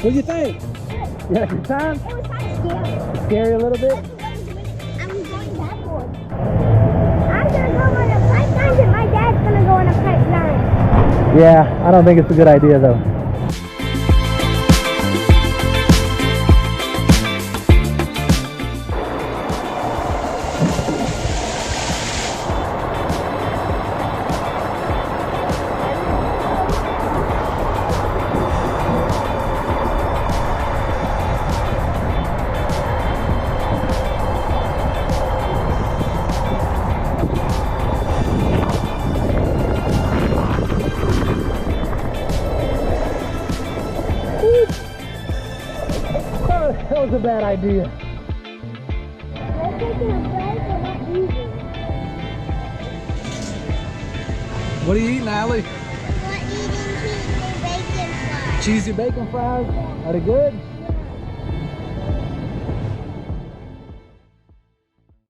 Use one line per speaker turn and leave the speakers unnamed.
What do you think? You had a good time?
It was kind of scary.
Scary a little bit?
I'm going backwards. I'm gonna go on a pipeline and my dad's gonna go on a pipeline.
Yeah, I don't think it's a good idea though. That was a bad idea.
We're taking a break and not eating.
What are you eating, Allie?
We're eating cheesy bacon fries.
Cheesy bacon fries? Are they good?